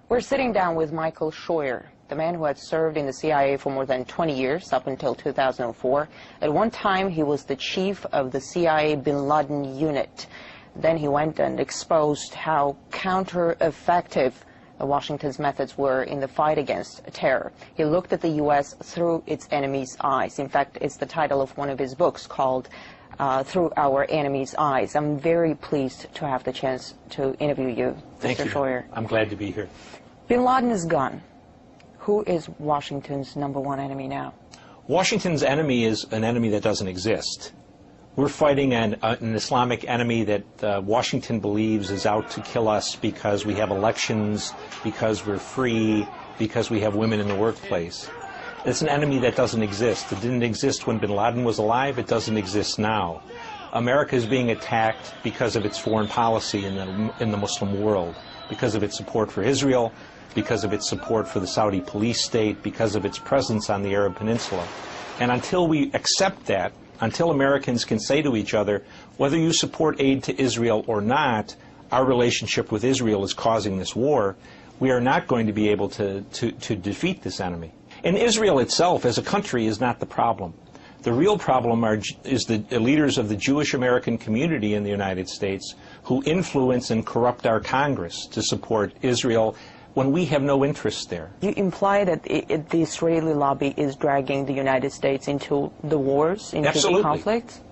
We're sitting down with Michael Scheuer, the man who had served in the CIA for more than 20 years, up until 2004. At one time, he was the chief of the CIA bin Laden unit. Then he went and exposed how counter-effective Washington's methods were in the fight against terror. He looked at the U.S. through its enemy's eyes. In fact, it's the title of one of his books called Through Our Enemy's Eyes. I'm very pleased to have the chance to interview you, Mr. Scheuer. I'm glad to be here. Bin Laden is gone. Who is Washington's #1 enemy now? Washington's enemy is an enemy that doesn't exist. We're fighting an Islamic enemy that Washington believes is out to kill us because we have elections, because we're free, because we have women in the workplace. It's an enemy that doesn't exist. It didn't exist when bin Laden was alive. It doesn't exist now. America is being attacked because of its foreign policy in the Muslim world, because of its support for Israel, because of its support for the Saudi police state, because of its presence on the Arab Peninsula. And until we accept that, until Americans can say to each other, whether you support aid to Israel or not, our relationship with Israel is causing this war, we are not going to be able to defeat this enemy. And Israel itself as a country is not the problem. The real problem is the leaders of the Jewish American community in the United States who influence and corrupt our Congress to support Israel when we have no interest there. You imply that the Israeli lobby is dragging the United States into the wars, into the conflicts?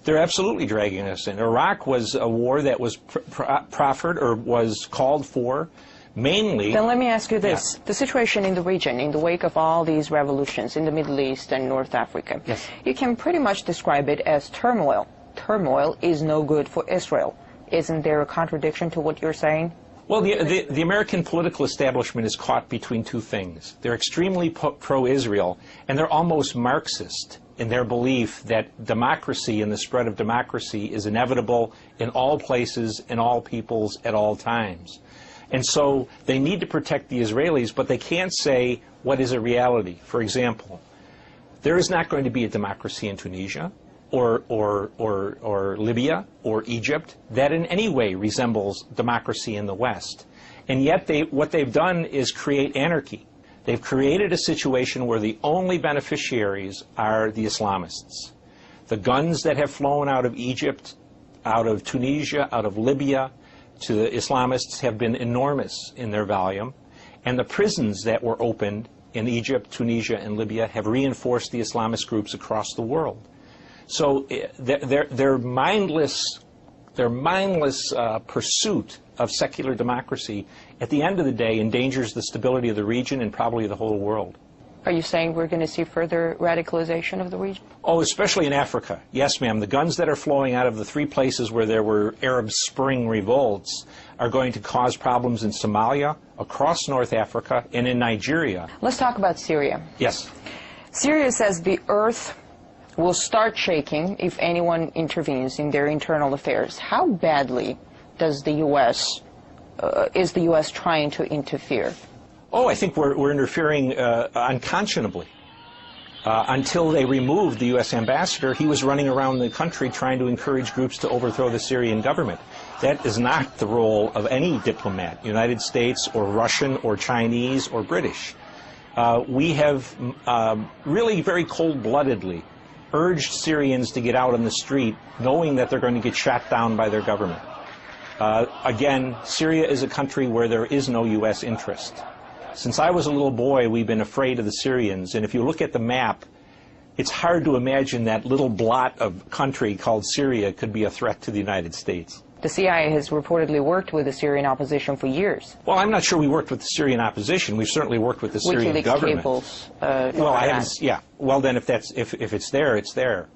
They're absolutely dragging us in. Iraq was a war that was proffered or was called for mainly... Then let me ask you this. Yeah. The situation in the region, in the wake of all these revolutions in the Middle East and North Africa, yes, you can pretty much describe it as turmoil. Turmoil is no good for Israel. Isn't there a contradiction to what you're saying? Well, the American political establishment is caught between two things. They're extremely pro-Israel, and they're almost Marxist in their belief that democracy and the spread of democracy is inevitable in all places, in all peoples, at all times. And so they need to protect the Israelis, but they can't say what is a reality. For example, there is not going to be a democracy in Tunisia, or Libya or Egypt that in any way resembles democracy in the West. And yet what they've done is create anarchy. They've created a situation where the only beneficiaries are the Islamists. The guns that have flown out of Egypt, out of Tunisia, out of Libya to the Islamists have been enormous in their volume. And the prisons that were opened in Egypt, Tunisia, and Libya have reinforced the Islamist groups across the world. So their mindless pursuit of secular democracy, at the end of the day, endangers the stability of the region and probably the whole world. Are you saying we're going to see further radicalization of the region? Oh, especially in Africa. Yes, ma'am. The guns that are flowing out of the 3 places where there were Arab Spring revolts are going to cause problems in Somalia, across North Africa, and in Nigeria. Let's talk about Syria. Yes. Syria says the earth will start shaking if anyone intervenes in their internal affairs. How badly does the U.S. Is the U.S. trying to interfere? Oh, I think we're interfering unconscionably. Until they removed the U.S. ambassador, he was running around the country trying to encourage groups to overthrow the Syrian government. That is not the role of any diplomat, United States or Russian or Chinese or British. We have really very cold-bloodedly urged Syrians to get out on the street knowing that they're going to get shot down by their government. Again, Syria is a country where there is no U.S. interest. Since I was a little boy, we've been afraid of the Syrians, and if you look at the map, it's hard to imagine that little blot of country called Syria could be a threat to the United States. The CIA has reportedly worked with the Syrian opposition for years. Well, I'm not sure we worked with the Syrian opposition. We've certainly worked with the Syrian government. Cables, well, I haven't. Yeah. Well, then, if it's there, it's there.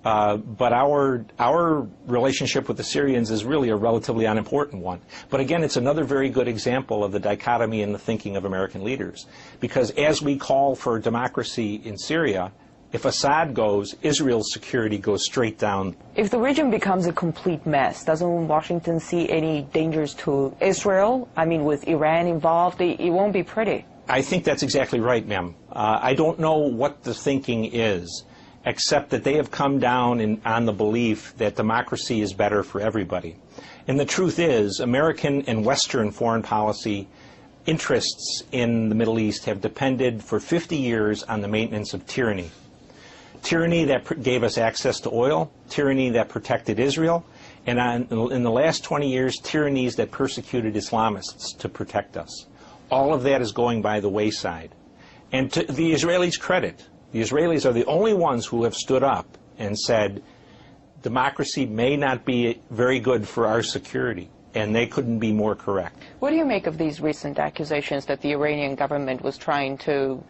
But our relationship with the Syrians is really a relatively unimportant one. But again, it's another very good example of the dichotomy in the thinking of American leaders. Because as we call for democracy in Syria, if Assad goes, Israel's security goes straight down. If the region becomes a complete mess, doesn't Washington see any dangers to Israel? I mean, with Iran involved, it won't be pretty. I think that's exactly right, ma'am. I don't know what the thinking is, except that they have come down on the belief that democracy is better for everybody. And the truth is, American and Western foreign policy interests in the Middle East have depended for 50 years on the maintenance of tyranny. Tyranny that gave us access to oil, tyranny that protected Israel, and in the last 20 years, tyrannies that persecuted Islamists to protect us. All of that is going by the wayside. And to the Israelis' credit, the Israelis are the only ones who have stood up and said, democracy may not be very good for our security, and they couldn't be more correct. What do you make of these recent accusations that the Iranian government was trying to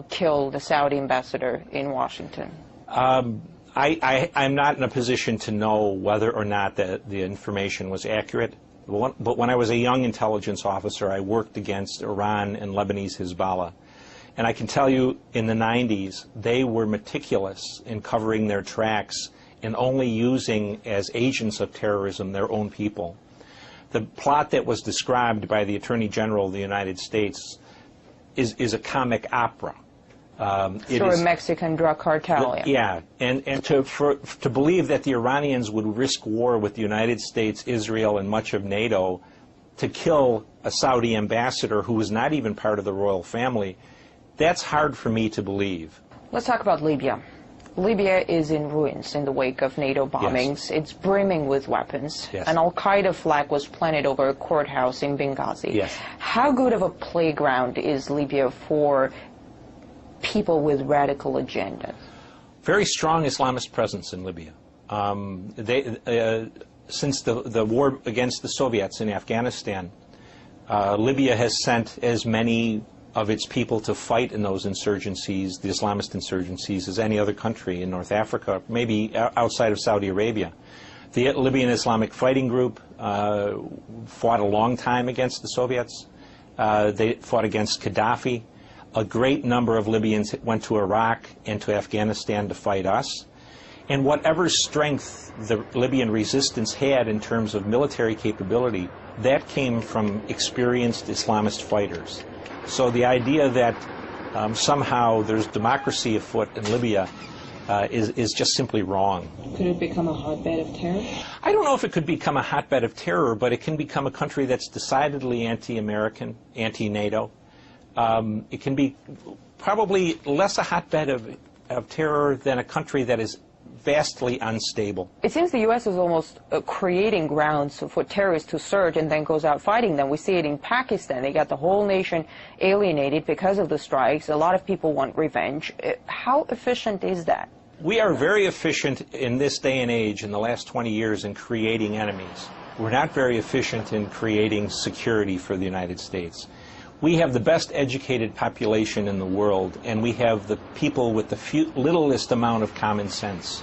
kill the Saudi ambassador in Washington? I'm not in a position to know whether or not the information was accurate, but when I was a young intelligence officer, I worked against Iran and Lebanese Hezbollah. And I can tell you, in the 90s, they were meticulous in covering their tracks and only using as agents of terrorism their own people. The plot that was described by the Attorney General of the United States is a comic opera. Sort of Mexican drug cartel. Yeah, and to believe that the Iranians would risk war with the United States, Israel, and much of NATO to kill a Saudi ambassador who was not even part of the royal family, that's hard for me to believe. Let's talk about Libya. Libya is in ruins in the wake of NATO bombings. Yes. It's brimming with weapons. Yes. An al-Qaeda flag was planted over a courthouse in Benghazi. Yes. How good of a playground is Libya for people with radical agendas? Very strong Islamist presence in Libya. Since the war against the Soviets in Afghanistan, Libya has sent as many of its people to fight in those insurgencies, the Islamist insurgencies, as any other country in North Africa, maybe outside of Saudi Arabia. The Libyan Islamic Fighting Group fought a long time against the Soviets. They fought against Gaddafi. A great number of Libyans went to Iraq and to Afghanistan to fight us. And whatever strength the Libyan resistance had in terms of military capability, that came from experienced Islamist fighters. So the idea that somehow there's democracy afoot in Libya is just simply wrong. Could it become a hotbed of terror? I don't know if it could become a hotbed of terror, but it can become a country that's decidedly anti-American, anti-NATO. It can be probably less a hotbed of terror than a country that is vastly unstable. It seems the U.S. is almost creating grounds for terrorists to surge and then goes out fighting them. We see it in Pakistan. They got the whole nation alienated because of the strikes. A lot of people want revenge. How efficient is that? We are very efficient in this day and age, in the last 20 years, in creating enemies. We're not very efficient in creating security for the United States. We have the best educated population in the world, and we have the people with the littlest amount of common sense.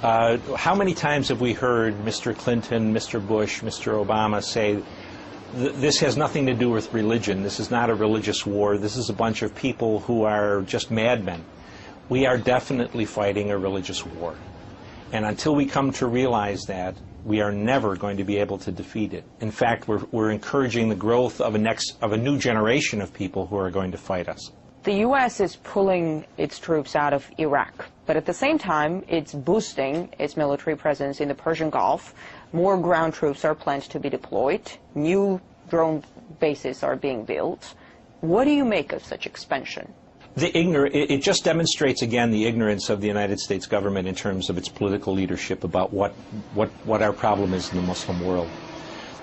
How many times have we heard Mr. Clinton, Mr. Bush, Mr. Obama say, this has nothing to do with religion, this is not a religious war, this is a bunch of people who are just madmen. We are definitely fighting a religious war. And until we come to realize that, we are never going to be able to defeat it. In fact, we're encouraging the growth of a new generation of people who are going to fight us. The U.S. is pulling its troops out of Iraq, but at the same time, it's boosting its military presence in the Persian Gulf. More ground troops are planned to be deployed. New drone bases are being built. What do you make of such expansion? It just demonstrates again the ignorance of the United States government in terms of its political leadership about what our problem is in the Muslim world.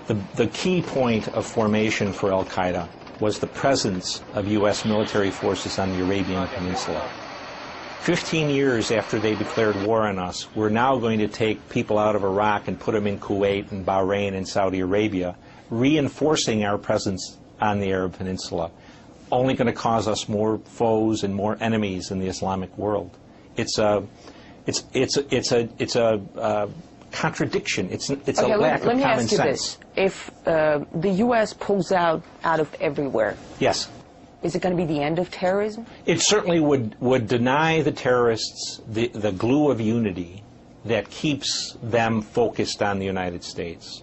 The key point of formation for al-Qaeda was the presence of U.S. military forces on the Arabian Peninsula. 15 years after they declared war on us, we're now going to take people out of Iraq and put them in Kuwait and Bahrain and Saudi Arabia, reinforcing our presence on the Arab Peninsula. Only going to cause us more foes and more enemies in the Islamic world. It's a contradiction. It's a lack of common sense. Let me ask you this: if the U.S. pulls out of everywhere, yes, is it going to be the end of terrorism? It certainly would deny the terrorists the glue of unity that keeps them focused on the United States.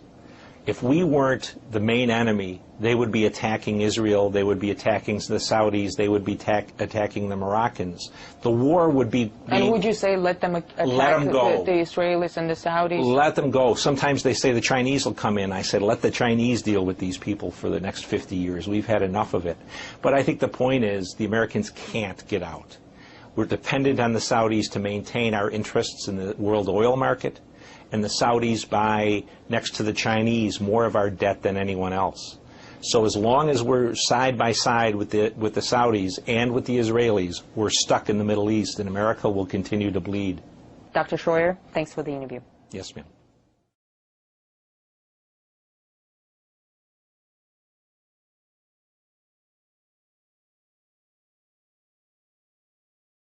If we weren't the main enemy, they would be attacking Israel, they would be attacking the Saudis, they would be attacking the Moroccans. The war would be And would you say let them attack the Israelis and the Saudis? Let them go. Sometimes they say the Chinese will come in. I said, let the Chinese deal with these people for the next 50 years. We've had enough of it. But I think the point is the Americans can't get out. We're dependent on the Saudis to maintain our interests in the world oil market, and the Saudis buy, next to the Chinese, more of our debt than anyone else. So as long as we're side by side with the Saudis and with the Israelis, we're stuck in the Middle East, and America will continue to bleed. Dr. Schroyer, thanks for the interview. Yes, ma'am.